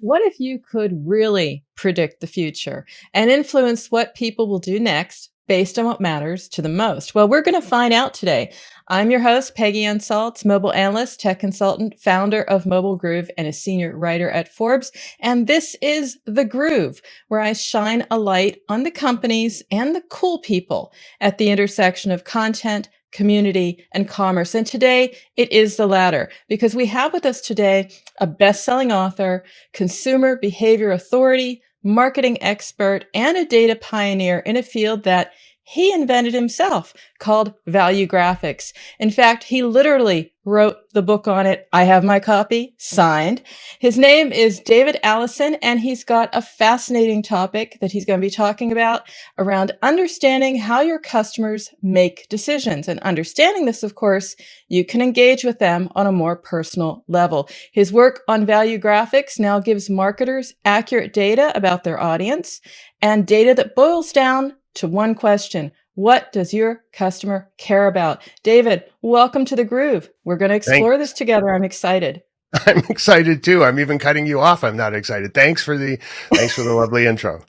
What if you could really predict the future and influence what people will do next based on what matters to them most? Well, we're going to find out today. I'm your host, Peggy Ann Saltz, mobile analyst, tech consultant, founder of Mobile Groove, and a senior writer at Forbes. And this is The Groove, where I shine a light on the companies and the cool people at the intersection of content, community, and commerce. And today it is the latter because we have with us today a best-selling author, consumer behavior authority, marketing expert, and a data pioneer in a field that he invented himself called Valuegraphics. In fact, he literally wrote the book on it. I have my copy signed. His name is David Allison, and he's got a fascinating topic that he's going to be talking about around understanding how your customers make decisions. And understanding this, of course, you can engage with them on a more personal level. His work on Valuegraphics now gives marketers accurate data about their audience and data that boils down to one question. What does your customer care about? David, welcome to The Groove. We're going to Thank, explore this together. I'm excited. I'm excited too. I'm even cutting you off. I'm not excited. Thanks for the lovely intro.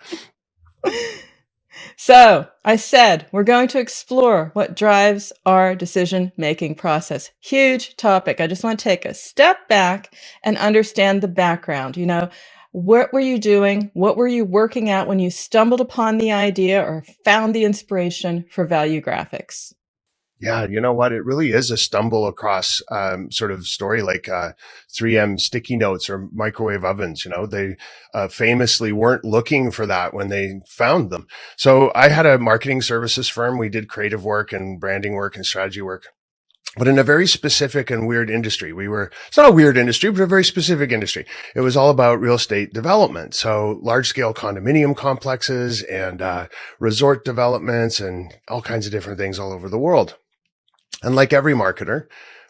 So I said we're going to explore what drives our decision-making process. Huge topic. I just want to take a step back and understand the background. What were you doing? What were you working at when you stumbled upon the idea or found the inspiration for Valuegraphics? Yeah, you know what? It really is a stumble across sort of story like 3M sticky notes or microwave ovens. They famously weren't looking for that when they found them. So I had a marketing services firm. We did creative work and branding work and strategy work, but in a very specific and weird industry. It's not a weird industry, but a very specific industry. It was all about real estate development. So large scale condominium complexes and resort developments and all kinds of different things all over the world. And like every marketer,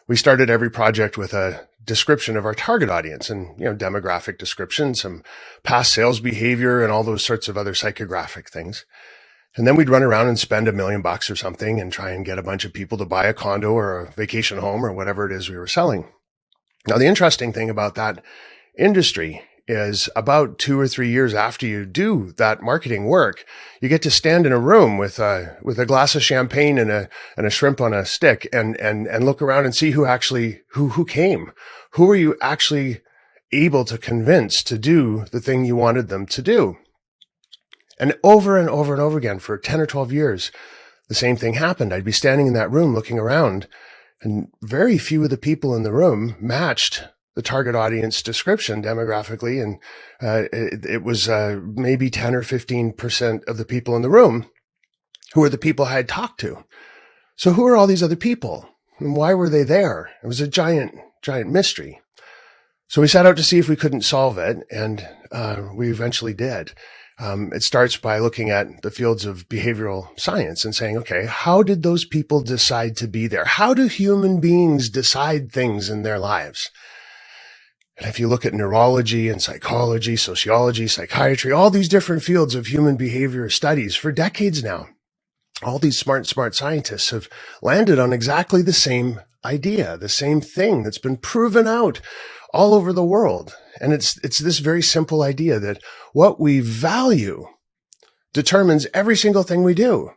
we started every project with a description of our target audience and, demographic description, some past sales behavior and all those sorts of other psychographic things. And then we'd run around and spend $1 million or something and try and get a bunch of people to buy a condo or a vacation home or whatever it is we were selling. Now, the interesting thing about that industry is about 2 or 3 years after you do that marketing work, you get to stand in a room with a glass of champagne and a shrimp on a stick and look around and see who came. Who were you actually able to convince to do the thing you wanted them to do? And over and over and over again for 10 or 12 years, the same thing happened. I'd be standing in that room looking around, and very few of the people in the room matched the target audience description demographically. And it was maybe 10 or 15% of the people in the room who were the people I had talked to. So who are all these other people? And why were they there? It was a giant, giant mystery. So we set out to see if we couldn't solve it, and we eventually did. It starts by looking at the fields of behavioral science and saying, okay, how did those people decide to be there? How do human beings decide things in their lives? And if you look at neurology and psychology, sociology, psychiatry, all these different fields of human behavior studies for decades now, all these smart scientists have landed on exactly the same idea, the same thing that's been proven out all over the world. And it's this very simple idea that what we value determines every single thing we do.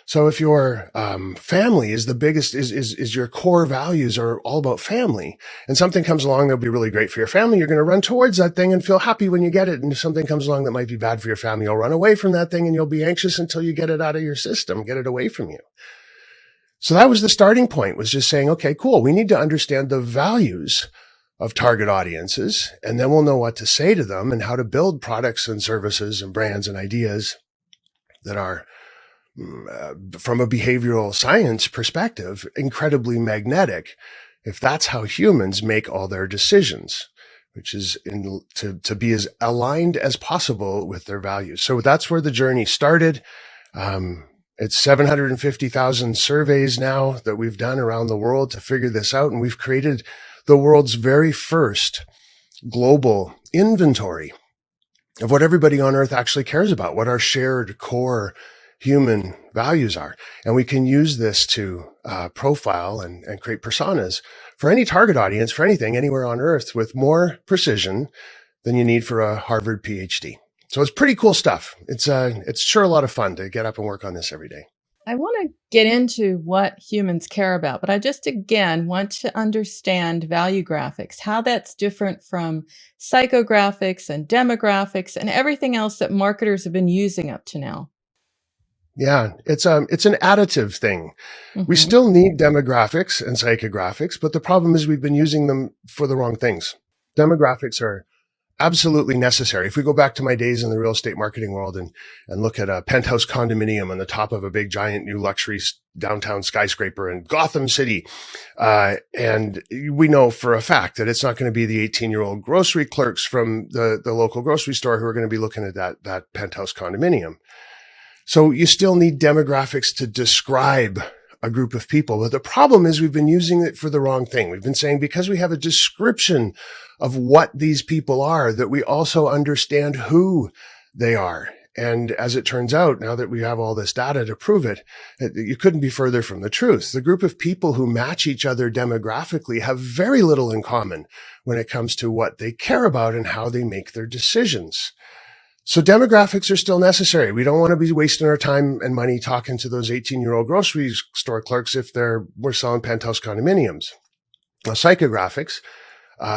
So if your family is the biggest, is your core values are all about family, and something comes along that'll be really great for your family, you're going to run towards that thing and feel happy when you get it. And if something comes along that might be bad for your family, you'll run away from that thing and you'll be anxious until you get it out of your system, get it away from you. So that was the starting point, was just saying, okay, cool. We need to understand the values of target audiences, and then we'll know what to say to them and how to build products and services and brands and ideas that are from a behavioral science perspective, incredibly magnetic, if that's how humans make all their decisions, which is to be as aligned as possible with their values. So that's where the journey started. It's 750,000 surveys now that we've done around the world to figure this out. And we've created the world's very first global inventory of what everybody on Earth actually cares about, what our shared core human values are. And we can use this to profile and create personas for any target audience, for anything, anywhere on Earth with more precision than you need for a Harvard PhD. So it's pretty cool stuff. It's sure a lot of fun to get up and work on this every day. I want to get into what humans care about, but I just again want to understand value graphics, how that's different from psychographics and demographics and everything else that marketers have been using up to now. Yeah, it's an additive thing. We Hmm. still need demographics and psychographics, but the problem is we've been using them for the wrong things. Demographics are absolutely necessary. If we go back to my days in the real estate marketing world and look at a penthouse condominium on the top of a big giant new luxury downtown skyscraper in Gotham City, and we know for a fact that it's not going to be the 18-year-old grocery clerks from the local grocery store who are going to be looking at that penthouse condominium. So you still need demographics to describe a group of people. But the problem is we've been using it for the wrong thing. We've been saying because we have a description of what these people are, that we also understand who they are. And as it turns out, now that we have all this data to prove it, you couldn't be further from the truth. The group of people who match each other demographically have very little in common when it comes to what they care about and how they make their decisions. So demographics are still necessary. We don't want to be wasting our time and money talking to those 18-year-old grocery store clerks if we're selling penthouse condominiums. Now, psychographics,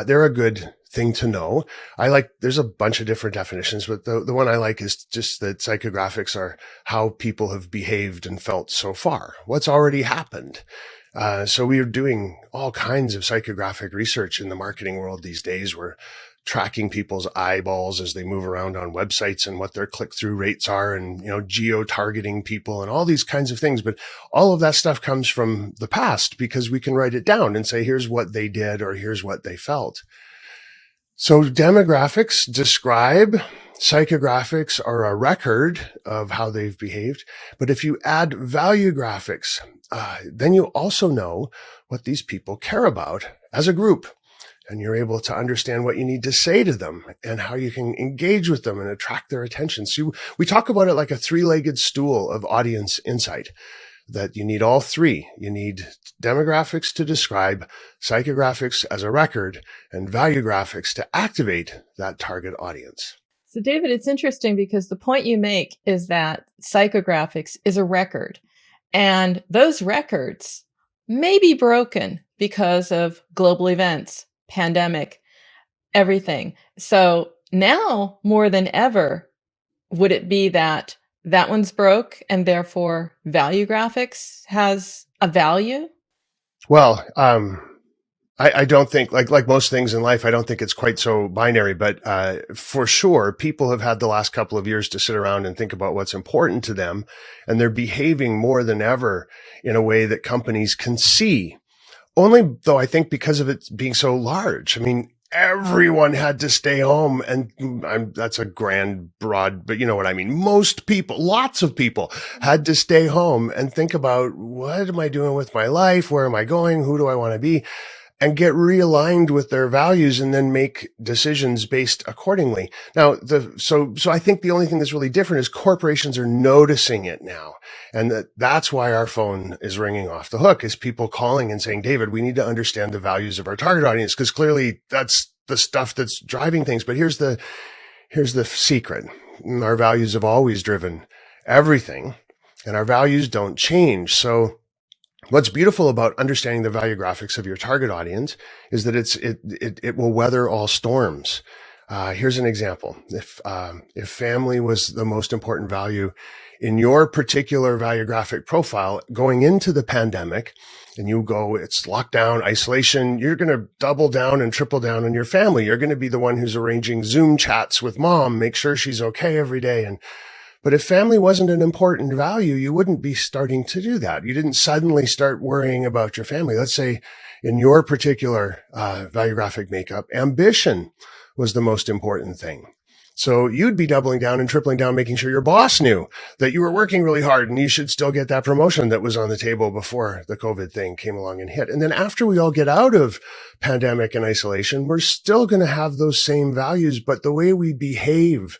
they're a good thing to know. There's a bunch of different definitions, but the one I like is just that psychographics are how people have behaved and felt so far, what's already happened. So we are doing all kinds of psychographic research in the marketing world these days. We're tracking people's eyeballs as they move around on websites and what their click-through rates are, and, geo-targeting people and all these kinds of things. But all of that stuff comes from the past because we can write it down and say, here's what they did or here's what they felt. So demographics describe, psychographics are a record of how they've behaved. But if you add value graphics, then you also know what these people care about as a group. And you're able to understand what you need to say to them and how you can engage with them and attract their attention. So we talk about it like a three-legged stool of audience insight, that you need all three. You need demographics to describe, psychographics as a record, and value graphics to activate that target audience. So, David, it's interesting because the point you make is that psychographics is a record, and those records may be broken because of global events, pandemic, everything. So now more than ever, would it be that that one's broke and therefore value graphics has a value? Well, I don't think, like most things in life, I don't think it's quite so binary, but for sure, people have had the last couple of years to sit around and think about what's important to them, and they're behaving more than ever in a way that companies can see. Only though I think because of it being so large. I mean, everyone had to stay home, and that's a grand broad, but you know what I mean. Most people, lots of people had to stay home and think about, what am I doing with my life? Where am I going? Who do I want to be? And get realigned with their values and then make decisions based accordingly. Now, so I think the only thing that's really different is corporations are noticing it now. And that's why our phone is ringing off the hook, is people calling and saying, David, we need to understand the values of our target audience, because clearly that's the stuff that's driving things. But here's the secret. Our values have always driven everything, and our values don't change. So what's beautiful about understanding the value graphics of your target audience is that it will weather all storms. Here's an example. If family was the most important value in your particular value graphic profile going into the pandemic, and you go, it's lockdown, isolation, you're going to double down and triple down on your family. You're going to be the one who's arranging Zoom chats with mom, make sure she's okay every day. But if family wasn't an important value, you wouldn't be starting to do that. You didn't suddenly start worrying about your family. Let's say in your particular value graphic makeup, ambition was the most important thing. So you'd be doubling down and tripling down, making sure your boss knew that you were working really hard and you should still get that promotion that was on the table before the COVID thing came along and hit. And then after we all get out of pandemic and isolation, we're still going to have those same values, but the way we behave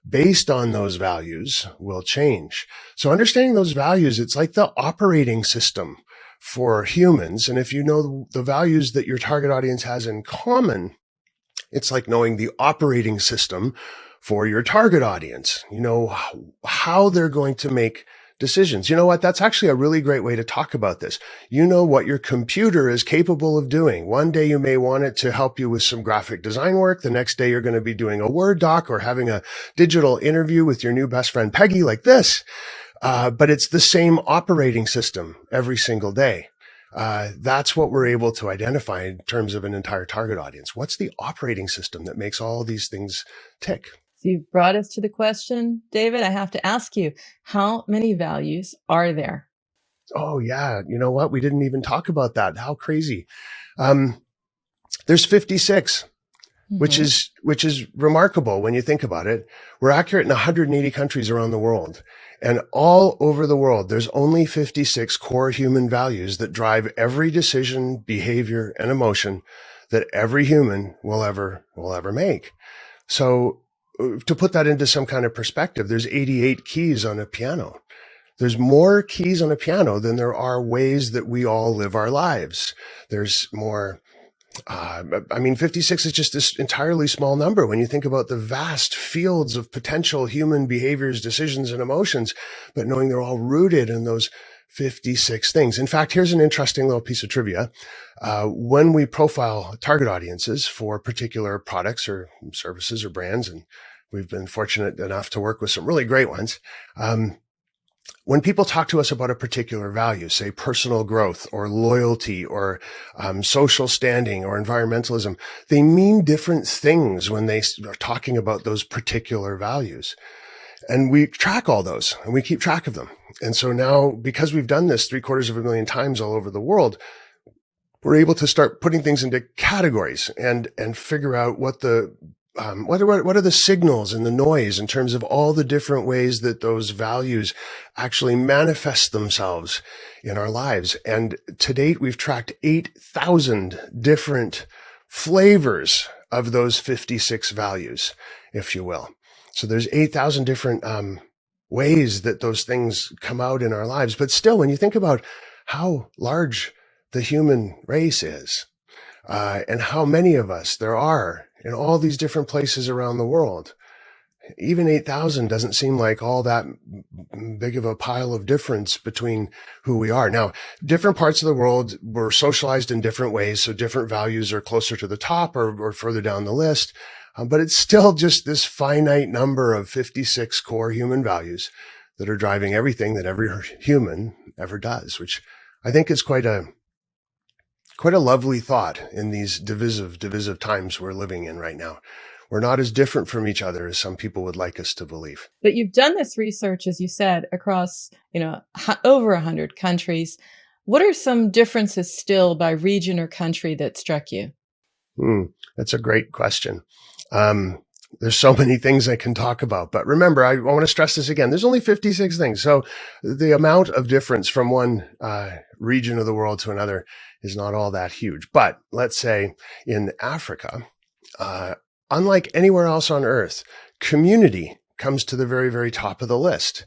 based on those values will change. So understanding those values, it's like the operating system for humans. And if you know the values that your target audience has in common, It's like knowing the operating system for your target audience. You know how they're going to make decisions. You know what? That's actually a really great way to talk about this. You know what your computer is capable of doing. One day you may want it to help you with some graphic design work. The next day you're going to be doing a Word doc or having a digital interview with your new best friend, Peggy, like this. But it's the same operating system every single day. That's what we're able to identify in terms of an entire target audience. What's the operating system that makes all these things tick? So you've brought us to the question, David. I have to ask you, how many values are there? Oh yeah. You know what? We didn't even talk about that. How crazy. Um, there's 56, Mm-hmm. which is remarkable when you think about it. We're accurate in 180 countries around the world. And all over the world, there's only 56 core human values that drive every decision, behavior, and emotion that every human will ever make. So to put that into some kind of perspective, there's 88 keys on a piano. There's more keys on a piano than there are ways that we all live our lives. There's more. 56 is just this entirely small number when you think about the vast fields of potential human behaviors, decisions, and emotions, but knowing they're all rooted in those 56 things. In fact, here's an interesting little piece of trivia. When we profile target audiences for particular products or services or brands, and we've been fortunate enough to work with some really great ones, when people talk to us about a particular value, say personal growth or loyalty or social standing or environmentalism, they mean different things when they are talking about those particular values. And we track all those and we keep track of them. And so now, because we've done this 750,000 times all over the world, we're able to start putting things into categories and figure out what are the signals and the noise in terms of all the different ways that those values actually manifest themselves in our lives. And to date, we've tracked 8,000 different flavors of those 56 values, if you will. So there's 8,000 different ways that those things come out in our lives. But still, when you think about how large the human race is, and how many of us there are in all these different places around the world, even 8,000 doesn't seem like all that big of a pile of difference between who we are. Now, different parts of the world were socialized in different ways, so different values are closer to the top or further down the list. But it's still just this finite number of 56 core human values that are driving everything that every human ever does, which I think is quite a lovely thought in these divisive times we're living in right now. We're not as different from each other as some people would like us to believe. But you've done this research, as you said, across, over 100 countries. What are some differences still by region or country that struck you? That's a great question. There's so many things I can talk about, but remember, I want to stress this again. There's only 56 things. So the amount of difference from one region of the world to another is not all that huge. But let's say in Africa, unlike anywhere else on earth, community comes to the very, very top of the list.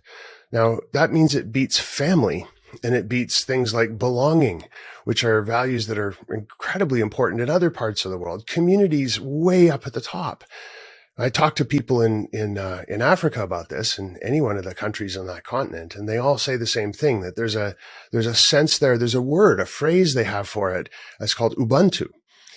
Now, that means it beats family and it beats things like belonging, which are values that are incredibly important in other parts of the world. Community's way up at the top. I talk to people in Africa about this, and any one of the countries on that continent, and they all say the same thing, that there's a sense there, there's a word, a phrase they have for it. It's called Ubuntu.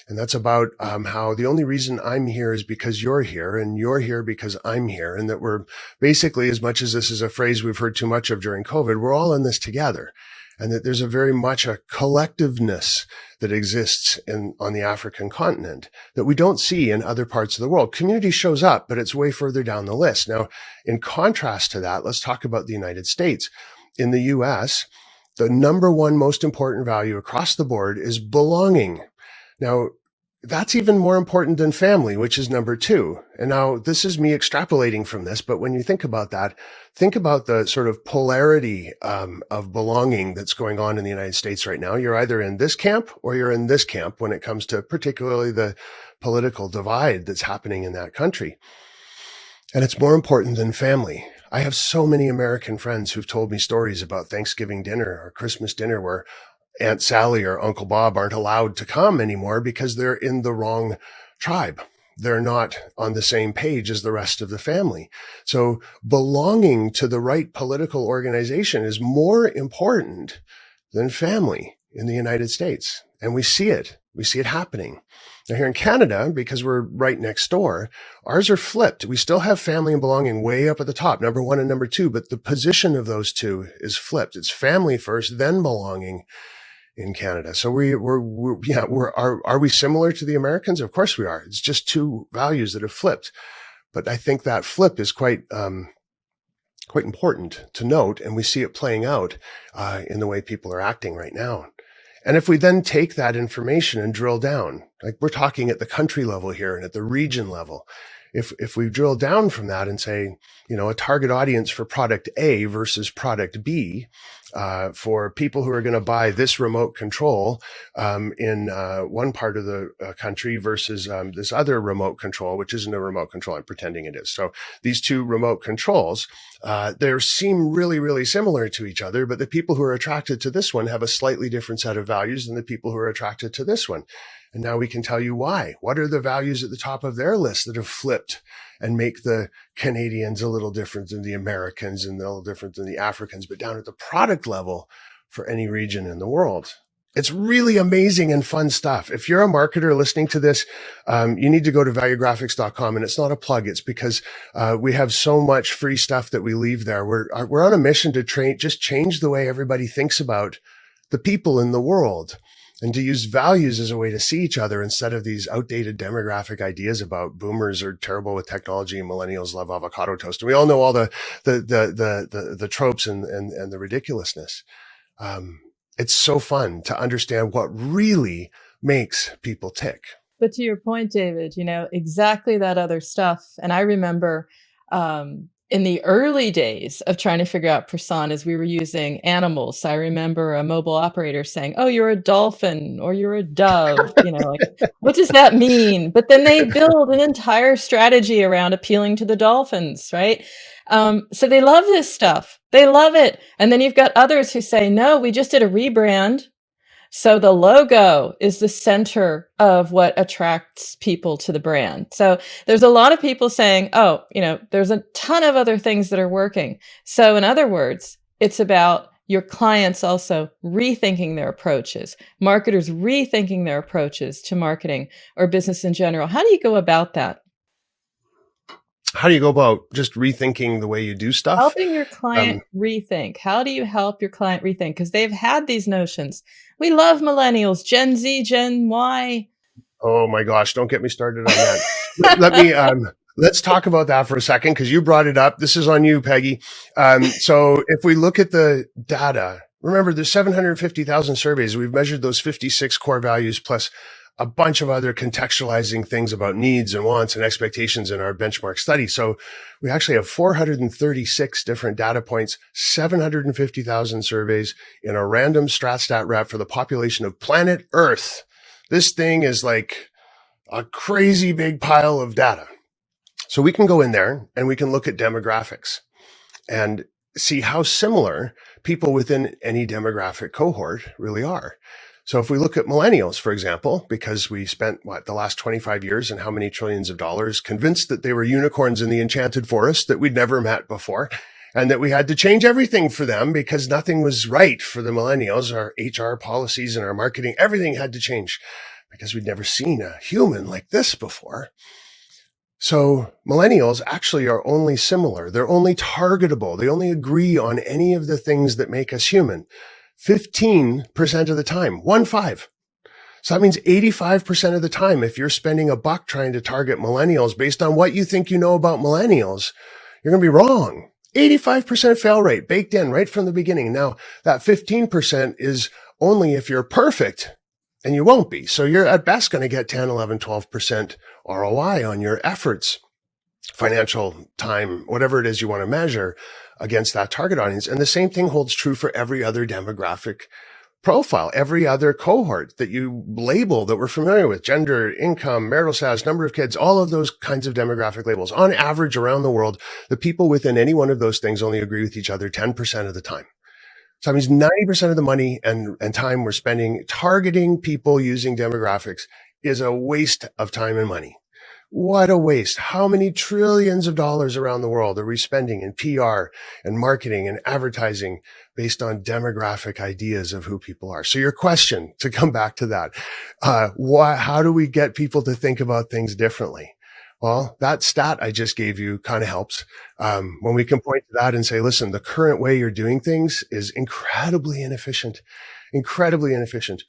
And that's about how the only reason I'm here is because you're here, and you're here because I'm here. And that we're basically, as much as this is a phrase we've heard too much of during COVID, we're all in this together. And that there's a very much a collectiveness that exists on the African continent that we don't see in other parts of the world. Community shows up, but it's way further down the list. Now, in contrast to that, let's talk about the United States. In the US, the number one most important value across the board is belonging. Now, that's even more important than family, which is number two. And now this is me extrapolating from this, but when you think about that, think about the sort of polarity of belonging that's going on in the United States right now. You're either in this camp or you're in this camp when it comes to particularly the political divide that's happening in that country. And it's more important than family. I have so many American friends who've told me stories about Thanksgiving dinner or Christmas dinner where Aunt Sally or Uncle Bob aren't allowed to come anymore because they're in the wrong tribe. they're not on the same page as the rest of the family. So belonging to the right political organization is more important than family in the United States. And we see it. We see it happening. Now here in Canada, because we're right next door, ours are flipped. We still have family and belonging way up at the top, number one and number two, but the position of those two is flipped. It's family first, then belonging in Canada. So are we similar to the Americans? Of course we are. It's just two values that have flipped. But I think that flip is quite important to note, and we see it playing out in the way people are acting right now. And if we then take that information and drill down, like we're talking at the country level here and at the region level, if we drill down from that and say, a target audience for product A versus product B, for people who are going to buy this remote control in one part of the country versus this other remote control, which isn't a remote control. I'm pretending it is. So these two remote controls, they seem really, really similar to each other, but the people who are attracted to this one have a slightly different set of values than the people who are attracted to this one. And now we can tell you why. What are the values at the top of their list that have flipped and make the Canadians a little different than the Americans and a little different than the Africans, but down at the product level for any region in the world? It's really amazing and fun stuff. If you're a marketer listening to this, you need to go to valuegraphics.com, and it's not a plug. It's because we have so much free stuff that we leave there. We're on a mission to just change the way everybody thinks about the people in the world, and to use values as a way to see each other instead of these outdated demographic ideas about boomers are terrible with technology and millennials love avocado toast. And we all know all the tropes and the ridiculousness. It's so fun to understand what really makes people tick. But to your point, David, exactly that other stuff. And I remember in the early days of trying to figure out personas, we were using animals. I remember a mobile operator saying, "Oh, you're a dolphin or you're a dove." What does that mean? But then they build an entire strategy around appealing to the dolphins, right? So they love this stuff. They love it. And then you've got others who say, "No, we just did a rebrand. So the logo is the center of what attracts people to the brand." So there's a lot of people saying, there's a ton of other things that are working. So in other words, it's about your clients also rethinking their approaches, marketers rethinking their approaches to marketing or business in general. How do you go about that? How do you go about just rethinking the way you do stuff? Helping your client rethink. How do you help your client rethink? Because they've had these notions. We love millennials, Gen Z, Gen Y. Oh my gosh, don't get me started on that. Let's talk about that for a second, because you brought it up. This is on you, Peggy. So if we look at the data, remember there's 750,000 surveys. We've measured those 56 core values plus a bunch of other contextualizing things about needs and wants and expectations in our benchmark study. So we actually have 436 different data points, 750,000 surveys in a random StratStat rep for the population of planet Earth. This thing is like a crazy big pile of data. So we can go in there and we can look at demographics and see how similar people within any demographic cohort really are. So if we look at millennials, for example, because we spent the last 25 years and how many trillions of dollars convinced that they were unicorns in the enchanted forest that we'd never met before, and that we had to change everything for them because nothing was right for the millennials, our HR policies and our marketing, everything had to change because we'd never seen a human like this before. So millennials actually are only similar. They're only targetable. They only agree on any of the things that make us human. 15% of the time, 1-5. So that means 85% of the time, if you're spending $1 trying to target millennials based on what you think you know about millennials, you're going to be wrong. 85% fail rate baked in right from the beginning. Now that 15% is only if you're perfect, and you won't be. So you're at best going to get 10, 11, 12% ROI on your efforts, financial time, whatever it is you want to measure against that target audience. And the same thing holds true for every other demographic profile, every other cohort that you label that we're familiar with: gender, income, marital status, number of kids, all of those kinds of demographic labels. On average around the world, the people within any one of those things only agree with each other 10% of the time. So that means 90% of the money and time we're spending targeting people using demographics is a waste of time and money. What a waste. How many trillions of dollars around the world are we spending in PR and marketing and advertising based on demographic ideas of who people are? So your question, to come back to that, how do we get people to think about things differently? Well, that stat I just gave you kind of helps. When we can point to that and say, listen, the current way you're doing things is incredibly inefficient, incredibly inefficient.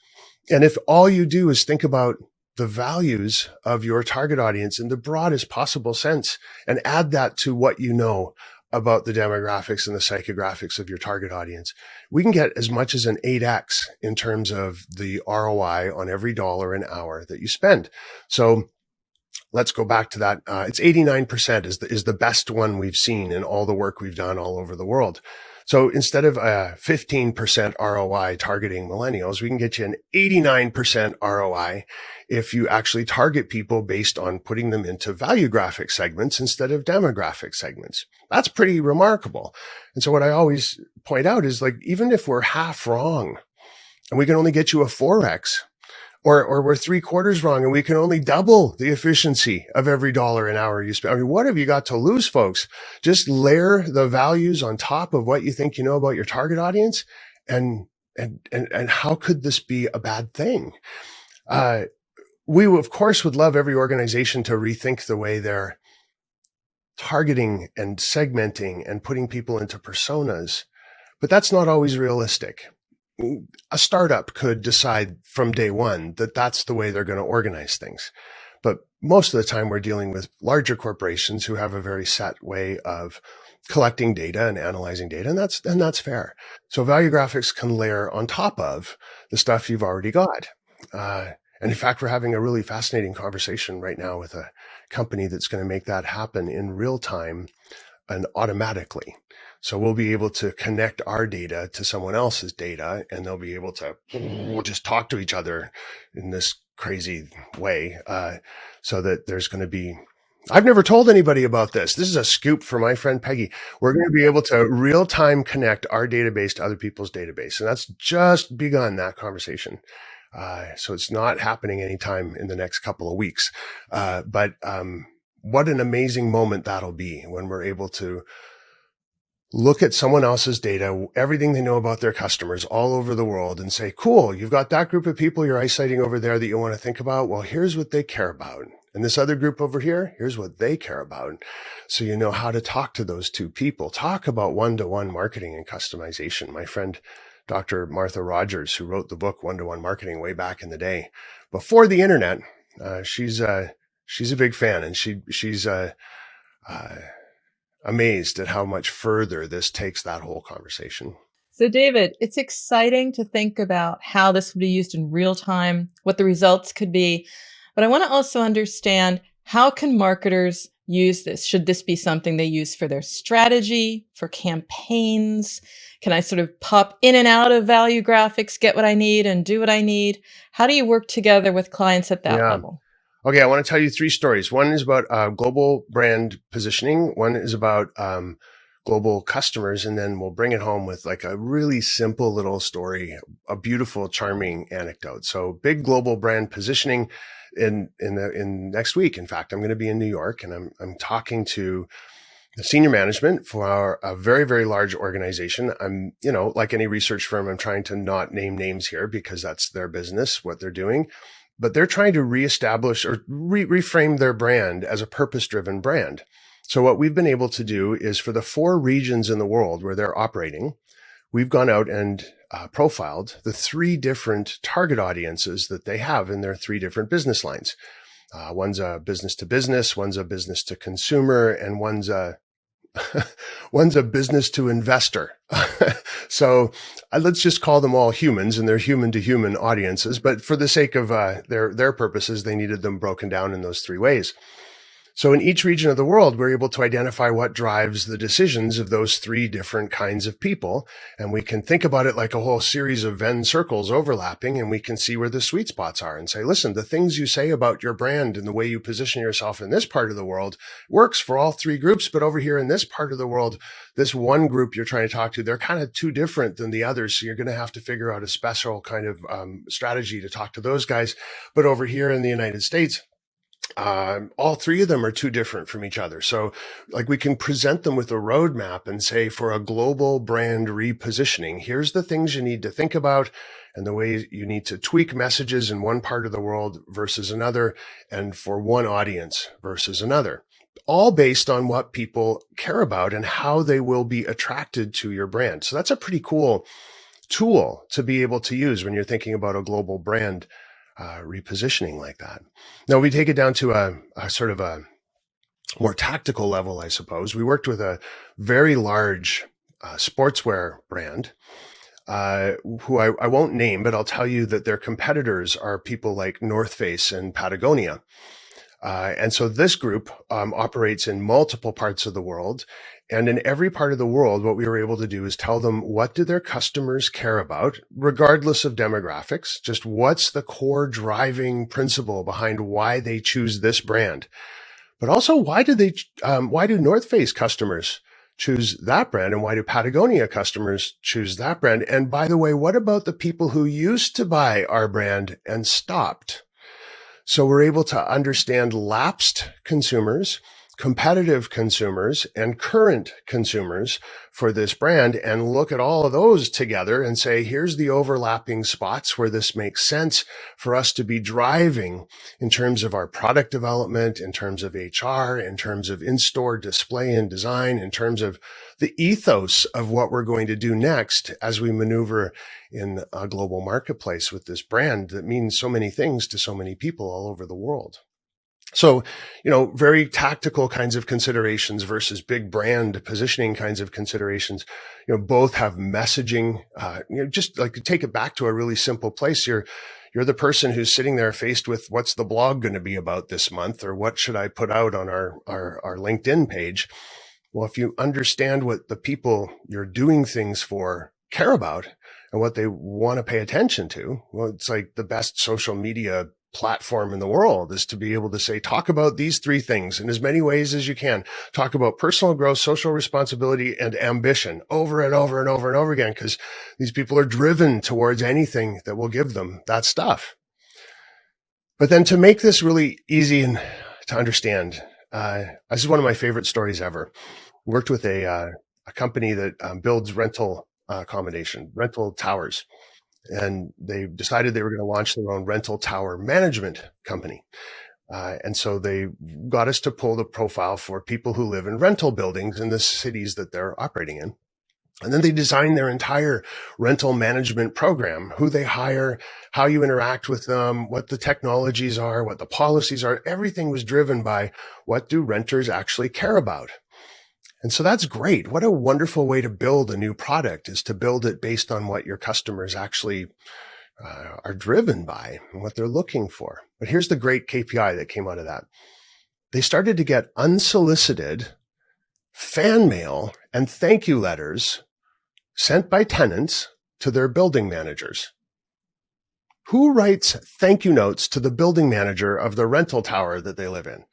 And if all you do is think about the values of your target audience in the broadest possible sense and add that to what you know about the demographics and the psychographics of your target audience, we can get as much as an 8x in terms of the ROI on every dollar an hour that you spend. So let's go back to that. It's 89% is the best one we've seen in all the work we've done all over the world. So instead of a 15% ROI targeting millennials, we can get you an 89% ROI if you actually target people based on putting them into value graphic segments instead of demographic segments. That's pretty remarkable. And so what I always point out is, like, even if we're half wrong and we can only get you a 4x, or we're 3/4 wrong and we can only double the efficiency of every dollar an hour you spend. I mean, what have you got to lose, folks? Just layer the values on top of what you think you know about your target audience. And how could this be a bad thing? We, of course, would love every organization to rethink the way they're targeting and segmenting and putting people into personas, but that's not always realistic. A startup could decide from day one that that's the way they're going to organize things. But most of the time we're dealing with larger corporations who have a very set way of collecting data and analyzing data. And that's fair. So value graphics can layer on top of the stuff you've already got. And in fact, we're having a really fascinating conversation right now with a company that's going to make that happen in real time and automatically. So we'll be able to connect our data to someone else's data, and they'll be able to just talk to each other in this crazy way. So that there's going to be, I've never told anybody about this. This is a scoop for my friend Peggy. We're going to be able to real time connect our database to other people's database. And that's just begun that conversation. So it's not happening anytime in the next couple of weeks. But what an amazing moment that'll be when we're able to look at someone else's data, everything they know about their customers all over the world, and say, cool, you've got that group of people you're eyesighting over there that you want to think about. Well, here's what they care about. And this other group over here, here's what they care about. So you know how to talk to those two people. Talk about one-to-one marketing and customization. My friend, Dr. Martha Rogers, who wrote the book One-to-One Marketing way back in the day, before the internet, she's a big fan, and she's amazed at how much further this takes that whole conversation. So, David, it's exciting to think about how this would be used in real time, what the results could be. But I want to also understand, how can marketers use this? Should this be something they use for their strategy, for campaigns? Can I sort of pop in and out of value graphics, get what I need and do what I need? How do you work together with clients at that Yeah. level? Okay, I want to tell you 3 stories. One is about global brand positioning. One is about global customers, and then we'll bring it home with like a really simple little story, a beautiful, charming anecdote. So, big global brand positioning in next week. In fact, I'm going to be in New York, and I'm talking to the senior management for a very, very large organization. I'm, like any research firm, I'm trying to not name names here because that's their business, what they're doing. But they're trying to reestablish or reframe their brand as a purpose-driven brand. So what we've been able to do is, for the 4 regions in the world where they're operating, we've gone out and profiled the 3 different target audiences that they have in their 3 different business lines. One's a business to business, one's a business to consumer, and one's a business to investor. So let's just call them all humans, and they're human to human audiences. But for the sake of their purposes, they needed them broken down in those 3 ways. So in each region of the world, we're able to identify what drives the decisions of those 3 different kinds of people. And we can think about it like a whole series of Venn circles overlapping, and we can see where the sweet spots are and say, listen, the things you say about your brand and the way you position yourself in this part of the world works for all 3 groups. But over here in this part of the world, this one group you're trying to talk to, they're kind of too different than the others. So you're going to have to figure out a special kind of strategy to talk to those guys. But over here in the United States, all three of them are too different from each other. So like we can present them with a roadmap and say, for a global brand repositioning, here's the things you need to think about and the way you need to tweak messages in one part of the world versus another, and for one audience versus another, all based on what people care about and how they will be attracted to your brand. So that's a pretty cool tool to be able to use when you're thinking about a global brand repositioning like that. Now we take it down to a sort of a more tactical level, I suppose. We worked with a very large sportswear brand who I won't name, but I'll tell you that their competitors are people like North Face and Patagonia. And so this group operates in multiple parts of the world. And in every part of the world, what we were able to do is tell them, what do their customers care about, regardless of demographics? Just what's the core driving principle behind why they choose this brand? But also, why do North Face customers choose that brand? And why do Patagonia customers choose that brand? And by the way, what about the people who used to buy our brand and stopped? So we're able to understand lapsed consumers, competitive consumers, and current consumers for this brand, and look at all of those together and say, here's the overlapping spots where this makes sense for us to be driving in terms of our product development, in terms of HR, in terms of in-store display and design, in terms of the ethos of what we're going to do next as we maneuver in a global marketplace with this brand that means so many things to so many people all over the world. So, very tactical kinds of considerations versus big brand positioning kinds of considerations, both have messaging, just like to take it back to a really simple place. You're the person who's sitting there faced with, what's the blog going to be about this month, or what should I put out on our LinkedIn page? Well, if you understand what the people you're doing things for care about and what they want to pay attention to, well, it's like the best social media platform in the world is to be able to say, talk about these three things in as many ways as you can. Talk about personal growth, social responsibility, and ambition over and over and over and over again, because these people are driven towards anything that will give them that stuff. But then to make this really easy and to understand, this is one of my favorite stories ever. Worked with a company that builds rental accommodation, rental towers. And they decided they were going to launch their own rental tower management company. And so they got us to pull the profile for people who live in rental buildings in the cities that they're operating in. And then they designed their entire rental management program, who they hire, how you interact with them, what the technologies are, what the policies are. Everything was driven by, what do renters actually care about? And so that's great. What a wonderful way to build a new product, is to build it based on what your customers actually are driven by and what they're looking for. But here's the great KPI that came out of that. They started to get unsolicited fan mail and thank you letters sent by tenants to their building managers. Who writes thank you notes to the building manager of the rental tower that they live in?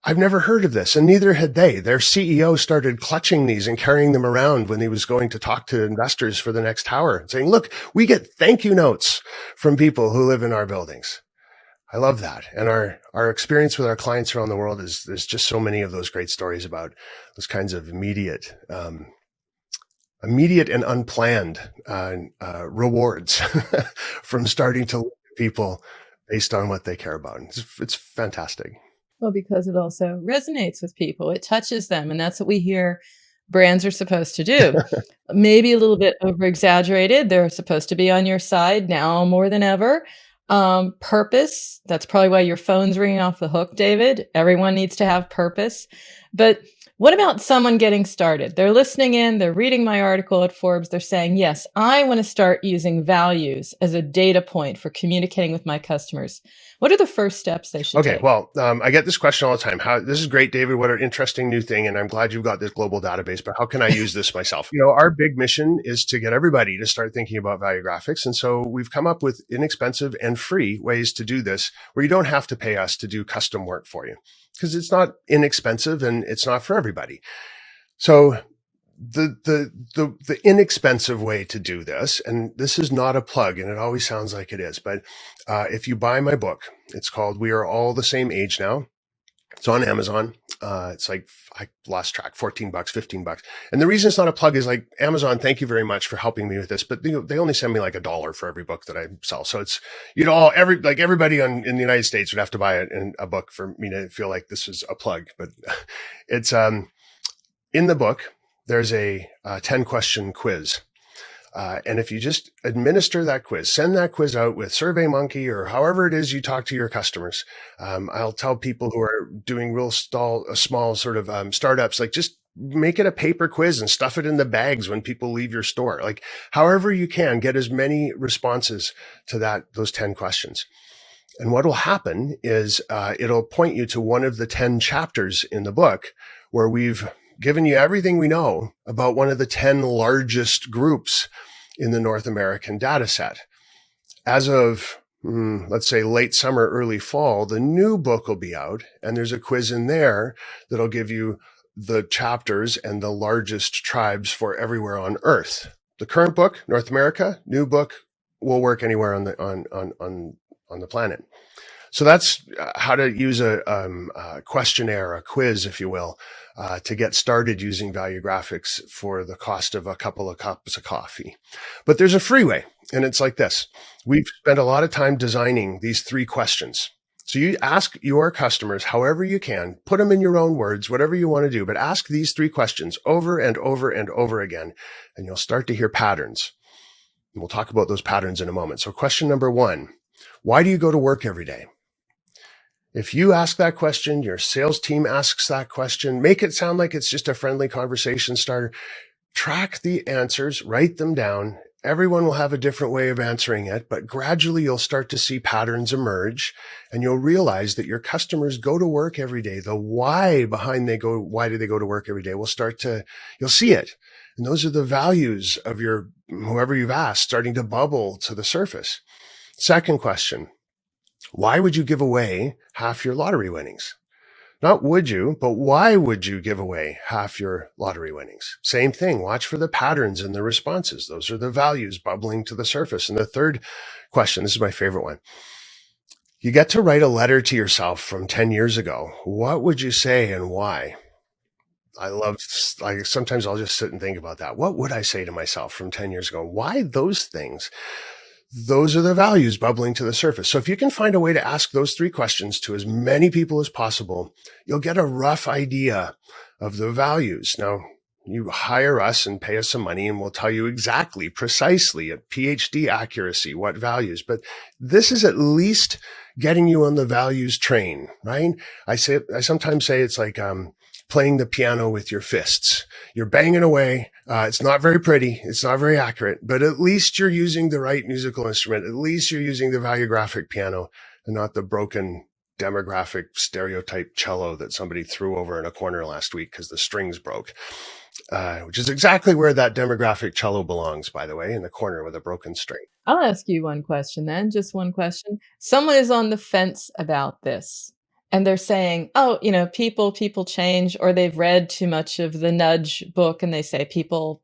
I've never heard of this, and neither had they. Their CEO started clutching these and carrying them around when he was going to talk to investors for the next tower, saying, look, we get thank you notes from people who live in our buildings. I love that. And our experience with our clients around the world is, there's just so many of those great stories about those kinds of immediate and unplanned rewards from starting to look at people based on what they care about. It's fantastic. Well, because it also resonates with people. It touches them, and that's what we hear brands are supposed to do. Maybe a little bit over exaggerated. They're supposed to be on your side now more than ever. Purpose. That's probably why your phone's ringing off the hook, David. Everyone needs to have purpose. But what about someone getting started? They're listening in, they're reading my article at Forbes, they're saying, yes, I want to start using values as a data point for communicating with my customers. What are the first steps they should take? Well, I get this question all the time. This is great, David. What an interesting new thing. And I'm glad you've got this global database, but how can I use this myself? Our big mission is to get everybody to start thinking about value graphics. And so we've come up with inexpensive and free ways to do this, where you don't have to pay us to do custom work for you, because it's not inexpensive and it's not for everybody. So the inexpensive way to do this, and this is not a plug, and it always sounds like it is, but if you buy my book, it's called "We Are All the Same Age Now." It's on Amazon. It's like, I lost track, $14, $15. And the reason it's not a plug is like, Amazon, thank you very much for helping me with this, but they only send me like $1 for every book that I sell. So it's, everybody in the United States would have to buy it in a book for me to feel like this is a plug. But it's, in the book, there's a 10-question quiz. And if you just administer that quiz, send that quiz out with SurveyMonkey or however it is you talk to your customers. I'll tell people who are doing real small sort of startups, like, just make it a paper quiz and stuff it in the bags when people leave your store. Like, however you can, get as many responses to those 10 questions. And what will happen is it'll point you to one of the 10 chapters in the book where we've given you everything we know about one of the 10 largest groups in the North American data set. As of, let's say, late summer, early fall, the new book will be out, and there's a quiz in there that'll give you the chapters and the largest tribes for everywhere on Earth. The current book, North America; new book will work anywhere on the planet. So that's how to use a questionnaire, a quiz, if you will, to get started using Valuegraphics for the cost of a couple of cups of coffee. But there's a free way, and it's like this. We've spent a lot of time designing these 3 questions. So you ask your customers however you can, put them in your own words, whatever you want to do, but ask these 3 questions over and over and over again, and you'll start to hear patterns. And we'll talk about those patterns in a moment. So question number 1, why do you go to work every day? If you ask that question, your sales team asks that question, make it sound like it's just a friendly conversation starter. Track the answers, write them down. Everyone will have a different way of answering it, but gradually you'll start to see patterns emerge, and you'll realize that your customers go to work every day. The why behind why do they go to work every day you'll see it. And those are the values of whoever you've asked starting to bubble to the surface. Second question. Why would you give away half your lottery winnings? Not would you, but why would you give away half your lottery winnings? Same thing. Watch for the patterns in the responses. Those are the values bubbling to the surface. And the third question, this is my favorite one. You get to write a letter to yourself from 10 years ago. What would you say and why? Sometimes I'll just sit and think about that. What would I say to myself from 10 years ago? Why those things? Those are the values bubbling to the surface. So if you can find a way to ask those 3 questions to as many people as possible, you'll get a rough idea of the values. Now, you hire us and pay us some money, and we'll tell you exactly, precisely, at PhD accuracy, what values. But this is at least getting you on the values train, right? I sometimes say it's like playing the piano with your fists. You're banging away. It's not very pretty. It's not very accurate, but at least you're using the right musical instrument. At least you're using the valuegraphic piano and not the broken demographic stereotype cello that somebody threw over in a corner last week because the strings broke, which is exactly where that demographic cello belongs, by the way, in the corner with a broken string. I'll ask you one question then, just one question. Someone is on the fence about this, and they're saying, "Oh, people change," or they've read too much of the Nudge book, and they say people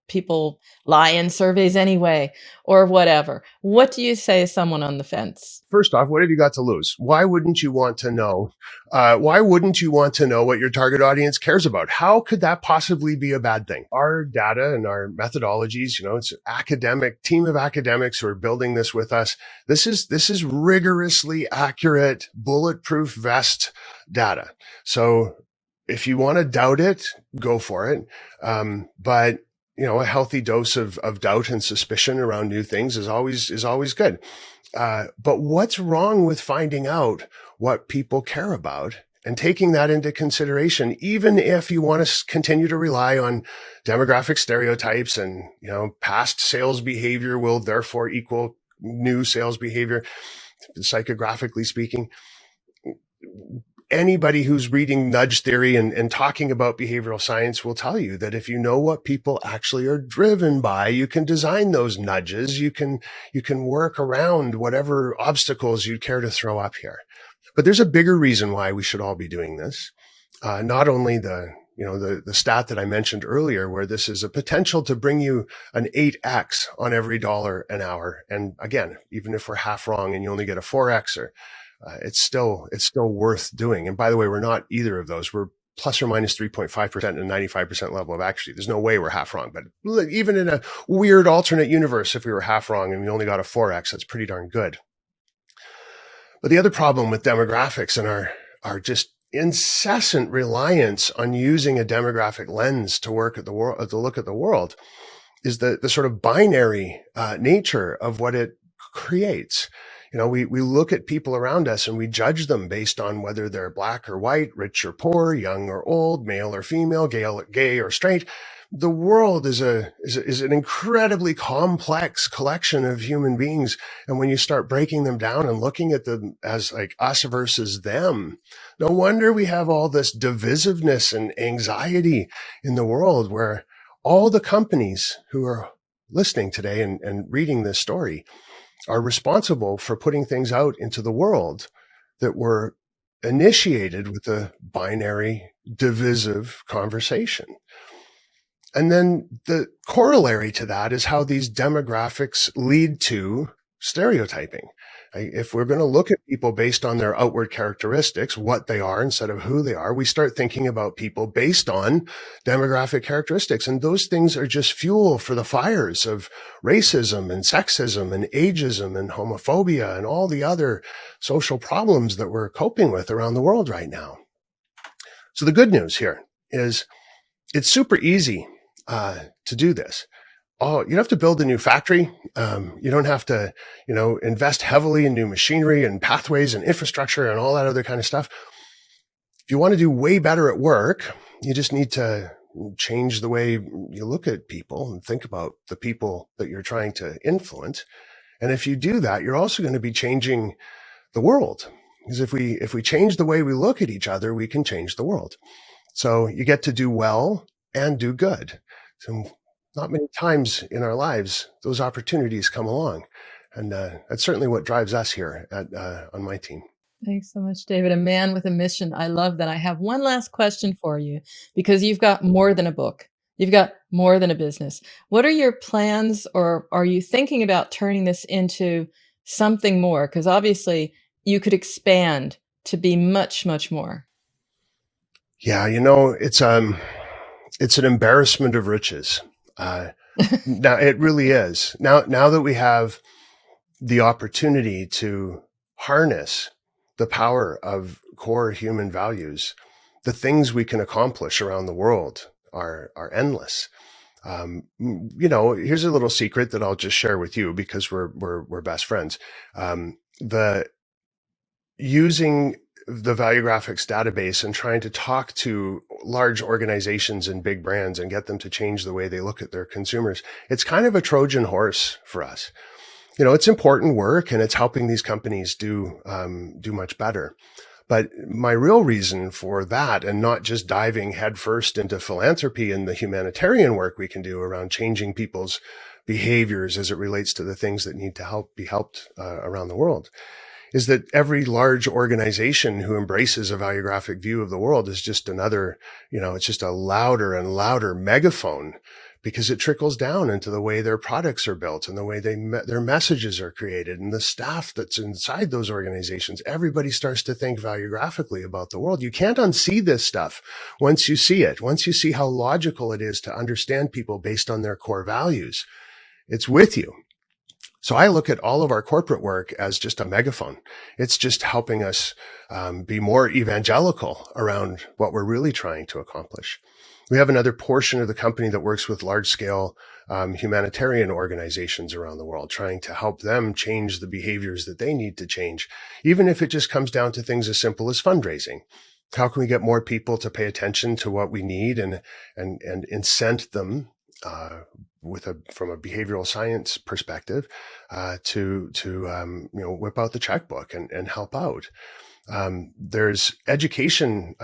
lie in surveys anyway, or whatever. What do you say to someone on the fence? First off, what have you got to lose? Why wouldn't you want to know? Why wouldn't you want to know what your target audience cares about? How could that possibly be a bad thing? Our data and our methodologies, it's an team of academics who are building this with us. This is rigorously accurate, bulletproof vest data. So if you want to doubt it, go for it. But a healthy dose of doubt and suspicion around new things is always good. But what's wrong with finding out what people care about and taking that into consideration, even if you want to continue to rely on demographic stereotypes and, past sales behavior will therefore equal new sales behavior, psychographically speaking. Anybody who's reading nudge theory and talking about behavioral science will tell you that if you know what people actually are driven by, you can design those nudges. You can work around whatever obstacles you care to throw up here. But there's a bigger reason why we should all be doing this. Not only the the stat that I mentioned earlier, where this is a potential to bring you an 8x on every dollar an hour. And again, even if we're half wrong and you only get a 4xer, it's still worth doing. And by the way, we're not either of those. We're plus or minus 3.5% and 95% level of accuracy. There's no way we're half wrong. But even in a weird alternate universe, if we were half wrong and we only got a 4x, that's pretty darn good. But the other problem with demographics and our just incessant reliance on using a demographic lens to look at the world is the sort of binary nature of what it creates. We look at people around us and we judge them based on whether they're black or white, rich or poor, young or old, male or female, gay or straight. The world is an incredibly complex collection of human beings. And when you start breaking them down and looking at them as like us versus them, no wonder we have all this divisiveness and anxiety in the world, where all the companies who are listening today and reading this story are responsible for putting things out into the world that were initiated with a binary, divisive conversation. And then the corollary to that is how these demographics lead to stereotyping. If we're going to look at people based on their outward characteristics, what they are instead of who they are, we start thinking about people based on demographic characteristics. And those things are just fuel for the fires of racism and sexism and ageism and homophobia and all the other social problems that we're coping with around the world right now. So the good news here is it's super easy to do this. Oh, you don't have to build a new factory. You don't have to, invest heavily in new machinery and pathways and infrastructure and all that other kind of stuff. If you want to do way better at work, you just need to change the way you look at people and think about the people that you're trying to influence. And if you do that, you're also going to be changing the world. Because if we change the way we look at each other, we can change the world. So you get to do well and do good. So not many times in our lives, those opportunities come along. And that's certainly what drives us here on my team. Thanks so much, David. A man with a mission. I love that. I have one last question for you, because you've got more than a book. You've got more than a business. What are your plans, or are you thinking about turning this into something more? Because obviously you could expand to be much, much more. Yeah, it's an embarrassment of riches. Now it really is. Now that we have the opportunity to harness the power of core human values, the things we can accomplish around the world are endless. Here's a little secret that I'll just share with you because we're best friends. The using the Valuegraphics database and trying to talk to large organizations and big brands and get them to change the way they look at their consumers, it's kind of a Trojan horse for us. It's important work and it's helping these companies do much better. But my real reason for that, and not just diving headfirst into philanthropy and the humanitarian work we can do around changing people's behaviors as it relates to the things that need to be helped around the world, is that every large organization who embraces a valuegraphic view of the world is just another, it's just a louder and louder megaphone, because it trickles down into the way their products are built and the way their messages are created and the staff that's inside those organizations. Everybody starts to think value-graphically about the world. You can't unsee this stuff once you see it, once you see how logical it is to understand people based on their core values. It's with you. So I look at all of our corporate work as just a megaphone. It's just helping us be more evangelical around what we're really trying to accomplish. We have another portion of the company that works with large-scale humanitarian organizations around the world, trying to help them change the behaviors that they need to change, even if it just comes down to things as simple as fundraising. How can we get more people to pay attention to what we need and incent them from a behavioral science perspective to whip out the checkbook and help out. There's education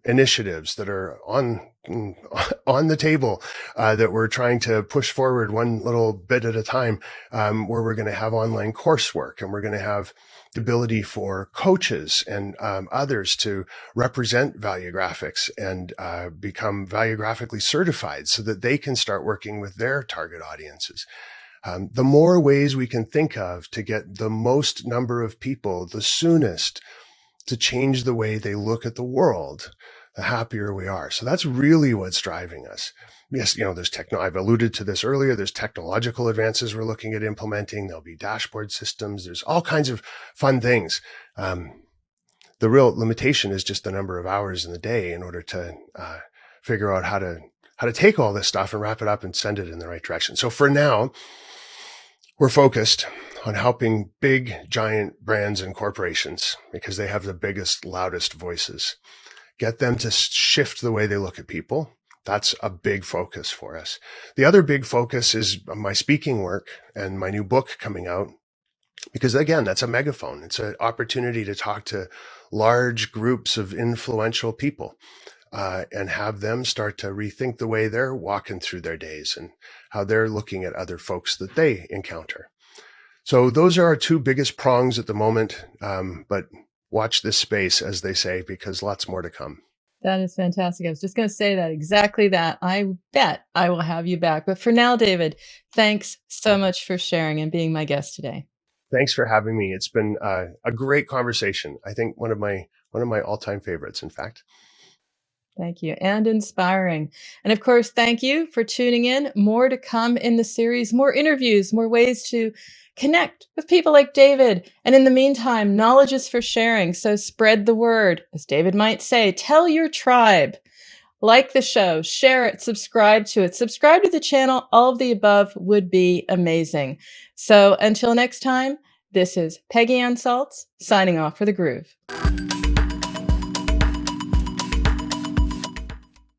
initiatives that are on the table that we're trying to push forward one little bit at a time, where we're going to have online coursework and we're going to have the ability for coaches and others to represent value graphics and become value-graphically certified so that they can start working with their target audiences. The more ways we can think of to get the most number of people the soonest to change the way they look at the world, the happier we are. So that's really what's driving us. Yes, there's I've alluded to this earlier. There's technological advances we're looking at implementing. There'll be dashboard systems. There's all kinds of fun things. The real limitation is just the number of hours in the day in order to figure out how to take all this stuff and wrap it up and send it in the right direction. So for now, we're focused on helping big, giant brands and corporations, because they have the biggest, loudest voices, get them to shift the way they look at people. That's a big focus for us. The other big focus is my speaking work and my new book coming out, because again, that's a megaphone. It's an opportunity to talk to large groups of influential people and have them start to rethink the way they're walking through their days and how they're looking at other folks that they encounter. So those are our two biggest prongs at the moment, but watch this space, as they say, because lots more to come. That is fantastic. I was just going to say that, exactly that. I bet I will have you back. But for now, David, thanks so much for sharing and being my guest today. Thanks for having me. It's been a great conversation. I think one of my all-time favorites, in fact. Thank you. And inspiring. And of course, thank you for tuning in. More to come in the series, more interviews, more ways to connect with people like David. And in the meantime, knowledge is for sharing. So spread the word. As David might say, tell your tribe. Like the show, share it, subscribe to it, subscribe to the channel. All of the above would be amazing. So until next time, this is Peggy Ann Saltz signing off for The Groove.